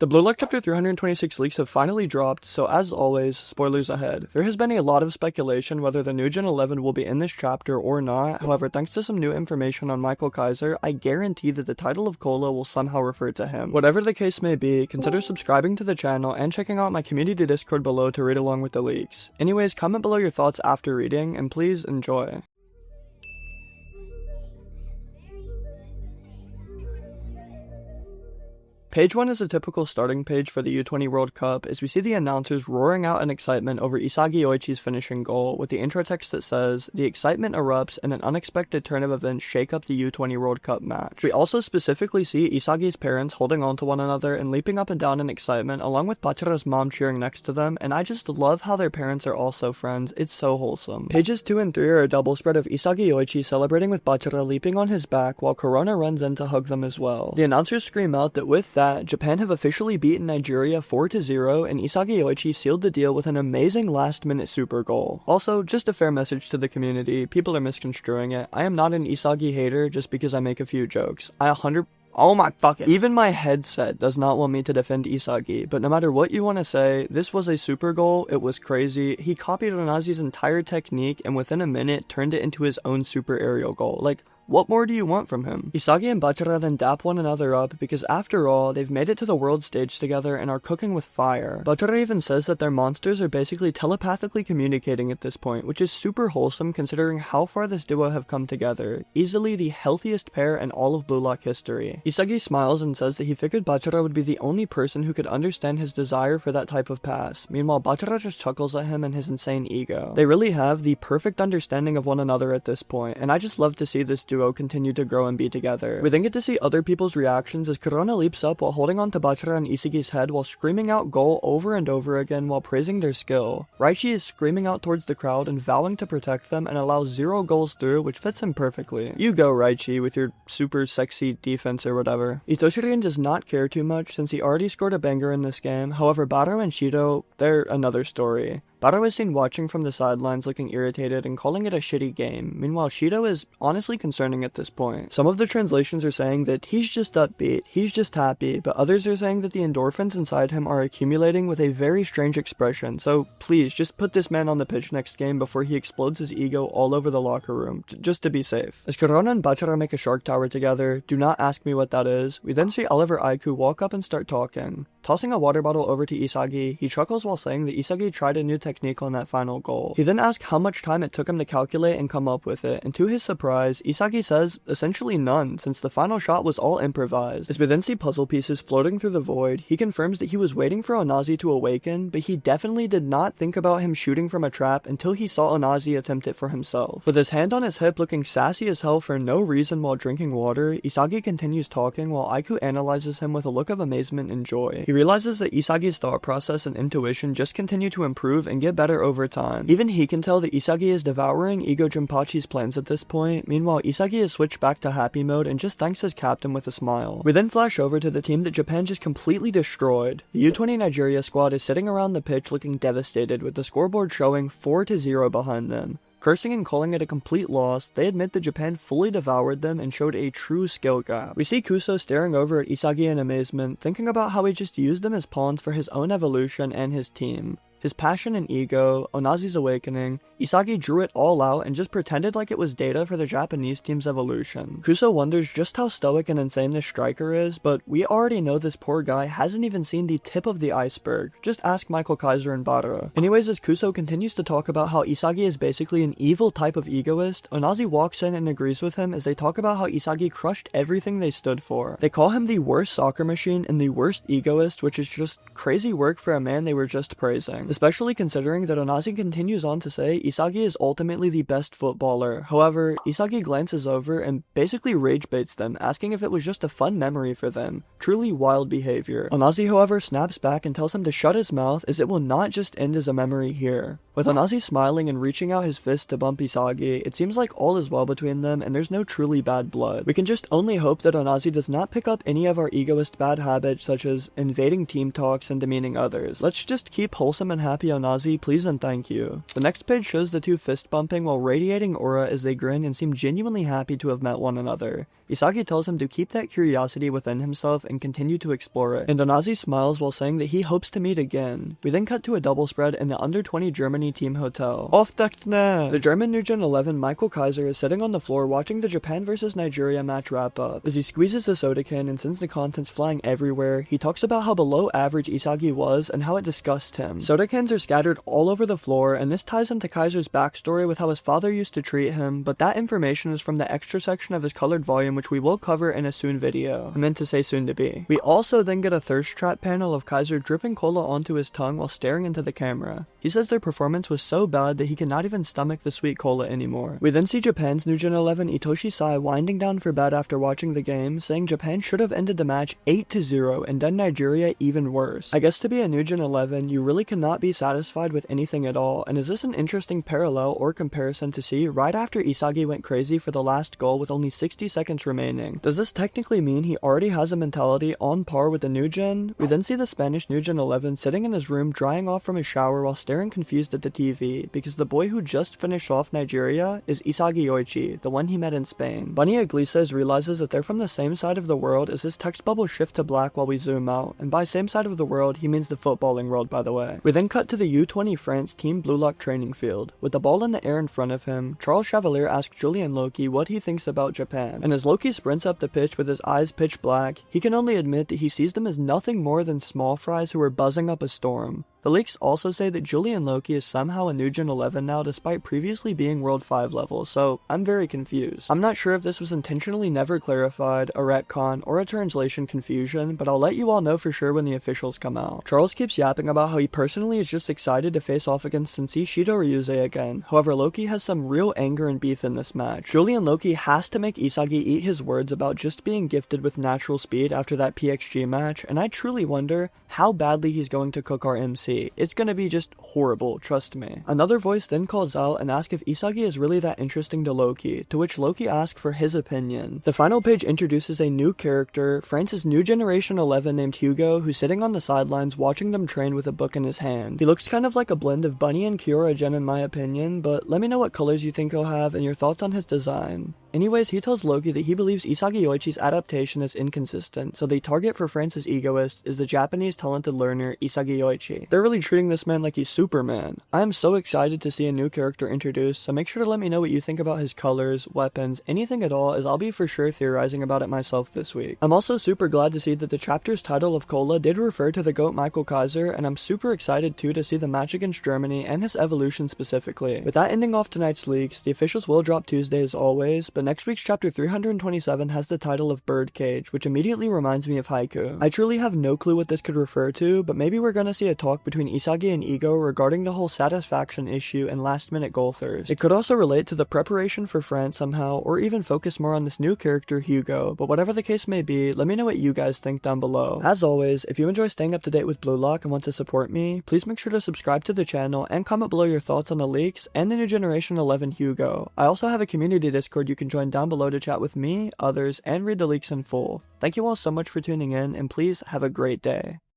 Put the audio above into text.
The Blue Lock Chapter 326 leaks have finally dropped, so as always, spoilers ahead. There has been a lot of speculation whether the new Gen 11 will be in this chapter or not, however thanks to some new information on Michael Kaiser, I guarantee that the title of Cola will somehow refer to him. Whatever the case may be, consider subscribing to the channel and checking out my community Discord below to read along with the leaks. Anyways, comment below your thoughts after reading, and please enjoy. Page 1 is a typical starting page for the U20 World Cup as we see the announcers roaring out in excitement over Isagi Yoichi's finishing goal with the intro text that says, "The excitement erupts and an unexpected turn of events shake up the U20 World Cup match." We also specifically see Isagi's parents holding on to one another and leaping up and down in excitement along with Bachira's mom cheering next to them, and I just love how their parents are also friends. It's so wholesome. Pages 2 and 3 are a double spread of Isagi Yoichi celebrating with Bachira leaping on his back while Corona runs in to hug them as well. The announcers scream out that with that, Japan have officially beaten Nigeria 4-0, and Isagi Yoichi sealed the deal with an amazing last-minute super goal. Also, just a fair message to the community, people are misconstruing it. I am not an Isagi hater just because I make a few jokes. Oh my fucking. Even my headset does not want me to defend Isagi, but no matter what you want to say, this was a super goal, it was crazy. He copied Onazi's entire technique and within a minute turned it into his own super aerial goal. Like, what more do you want from him? Isagi and Bachira then dap one another up because after all, they've made it to the world stage together and are cooking with fire. Bachira even says that their monsters are basically telepathically communicating at this point, which is super wholesome considering how far this duo have come together. Easily the healthiest pair in all of Blue Lock history. Isagi smiles and says that he figured Bachira would be the only person who could understand his desire for that type of pass. Meanwhile, Bachira just chuckles at him and his insane ego. They really have the perfect understanding of one another at this point, and I just love to see this duo continue to grow and be together. We then get to see other people's reactions as Corona leaps up while holding on to Bachira and Isagi's head while screaming out goal over and over again while praising their skill. Yoichi is screaming out towards the crowd and vowing to protect them and allows 0 goals through, which fits him perfectly. You go, Yoichi, with your super sexy defense or whatever. Itoshi does not care too much since he already scored a banger in this game, however Baro and Shido, they're another story. Baro is seen watching from the sidelines looking irritated and calling it a shitty game. Meanwhile, Shido is honestly concerning at this point. Some of the translations are saying that he's just upbeat, he's just happy, but others are saying that the endorphins inside him are accumulating with a very strange expression, so please, just put this man on the pitch next game before he explodes his ego all over the locker room, just to be safe. As Corona and Bachira make a shark tower together, do not ask me what that is, we then see Oliver Aiku walk up and start talking. Tossing a water bottle over to Isagi, he chuckles while saying that Isagi tried a new technique on that final goal. He then asks how much time it took him to calculate and come up with it, and to his surprise, Isagi says essentially none, since the final shot was all improvised. As we then see puzzle pieces floating through the void, he confirms that he was waiting for Onazi to awaken, but he definitely did not think about him shooting from a trap until he saw Onazi attempt it for himself. With his hand on his hip looking sassy as hell for no reason while drinking water, Isagi continues talking while Aiku analyzes him with a look of amazement and joy. He realizes that Isagi's thought process and intuition just continue to improve and get better over time. Even he can tell that Isagi is devouring Ego Jinpachi's plans at this point. Meanwhile, Isagi is switched back to happy mode and just thanks his captain with a smile. We then flash over to the team that Japan just completely destroyed. The U20 Nigeria squad is sitting around the pitch looking devastated with the scoreboard showing 4-0 behind them. Cursing and calling it a complete loss, they admit that Japan fully devoured them and showed a true skill gap. We see Kuso staring over at Isagi in amazement, thinking about how he just used them as pawns for his own evolution and his team. His passion and ego, Onazi's awakening, Isagi drew it all out and just pretended like it was data for the Japanese team's evolution. Kuso wonders just how stoic and insane this striker is, but we already know this poor guy hasn't even seen the tip of the iceberg. Just ask Michael Kaiser and Bachira. Anyways, as Kuso continues to talk about how Isagi is basically an evil type of egoist, Onazi walks in and agrees with him as they talk about how Isagi crushed everything they stood for. They call him the worst soccer machine and the worst egoist, which is just crazy work for a man they were just praising. Especially considering that Onazi continues on to say Isagi is ultimately the best footballer. However, Isagi glances over and basically rage baits them, asking if it was just a fun memory for them. Truly wild behavior. Onazi, however, snaps back and tells him to shut his mouth as it will not just end as a memory here. With Onazi smiling and reaching out his fist to bump Isagi, it seems like all is well between them and there's no truly bad blood. We can just only hope that Onazi does not pick up any of our egoist bad habits such as invading team talks and demeaning others. Let's just keep wholesome and happy, Onazi, please and thank you. The next page shows the two fist bumping while radiating aura as they grin and seem genuinely happy to have met one another. Isagi tells him to keep that curiosity within himself and continue to explore it, and Onazi smiles while saying that he hopes to meet again. We then cut to a double spread in the under 20 Germany team hotel. The German New Gen 11 Michael Kaiser is sitting on the floor watching the Japan vs Nigeria match wrap up. As he squeezes the soda can and sends the contents flying everywhere, he talks about how below average Isagi was and how it disgusts him. Soda cans are scattered all over the floor, and this ties into Kaiser's backstory with how his father used to treat him, but that information is from the extra section of his colored volume, which we will cover in a soon video. I meant to say soon to be. We also then get a thirst trap panel of Kaiser dripping cola onto his tongue while staring into the camera. He says their performance was so bad that he cannot even stomach the sweet cola anymore. We then see Japan's New Gen 11 Itoshi Sai winding down for bed after watching the game, saying Japan should have ended the match 8-0 and done Nigeria even worse. I guess to be a New Gen 11, you really cannot be satisfied with anything at all, and is this an interesting parallel or comparison to see right after Isagi went crazy for the last goal with only 60 seconds remaining? Does this technically mean he already has a mentality on par with the New Gen? We then see the Spanish New Gen 11 sitting in his room drying off from his shower while staring confused at the TV, because the boy who just finished off Nigeria is Isagi Yoichi, the one he met in Spain. Bunny Iglesias realizes that they're from the same side of the world as his text bubbles shift to black while we zoom out, and by same side of the world, he means the footballing world, by the way. We then cut to the U20 France Team Blue Lock training field. With the ball in the air in front of him, Charles Chevalier asks Julian Loki what he thinks about Japan, and as Loki sprints up the pitch with his eyes pitch black, he can only admit that he sees them as nothing more than small fries who are buzzing up a storm. The leaks also say that Julian Loki is somehow a New Gen 11 now despite previously being World 5 level, so I'm very confused. I'm not sure if this was intentionally never clarified, a retcon, or a translation confusion, but I'll let you all know for sure when the officials come out. Charles keeps yapping about how he personally is just excited to face off against Sensei Shido Ryuze again, however Loki has some real anger and beef in this match. Julian Loki has to make Isagi eat his words about just being gifted with natural speed after that PXG match, and I truly wonder how badly he's going to cook our MC. It's gonna be just horrible, trust me. Another voice then calls out and asks if Isagi is really that interesting to Loki, to which Loki asks for his opinion. The final page introduces a new character, France's New Generation 11 named Hugo, who's sitting on the sidelines watching them train with a book in his hand. He looks kind of like a blend of Bunny and Kiora Gen in my opinion, but let me know what colors you think he'll have and your thoughts on his design. Anyways, he tells Loki that he believes Isagi Yoichi's adaptation is inconsistent, so the target for France's egoist is the Japanese talented learner Isagi Yoichi. They're really treating this man like he's Superman. I am so excited to see a new character introduced, so make sure to let me know what you think about his colors, weapons, anything at all, as I'll be for sure theorizing about it myself this week. I'm also super glad to see that the chapter's title of Cola did refer to the GOAT Michael Kaiser, and I'm super excited too to see the match against Germany and his evolution specifically. With that ending off tonight's leaks, the officials will drop Tuesday as always, but next week's chapter 327 has the title of Birdcage, which immediately reminds me of Haiku. I truly have no clue what this could refer to, but maybe we're gonna see a talk between Isagi and Ego regarding the whole satisfaction issue and last minute goal thirst. It could also relate to the preparation for France somehow, or even focus more on this new character Hugo, but whatever the case may be, let me know what you guys think down below. As always, if you enjoy staying up to date with Blue Lock and want to support me, please make sure to subscribe to the channel and comment below your thoughts on the leaks and the New Generation 11 Hugo. I also have a community Discord you can join down below to chat with me, others, and read the leaks in full. Thank you all so much for tuning in, and please have a great day.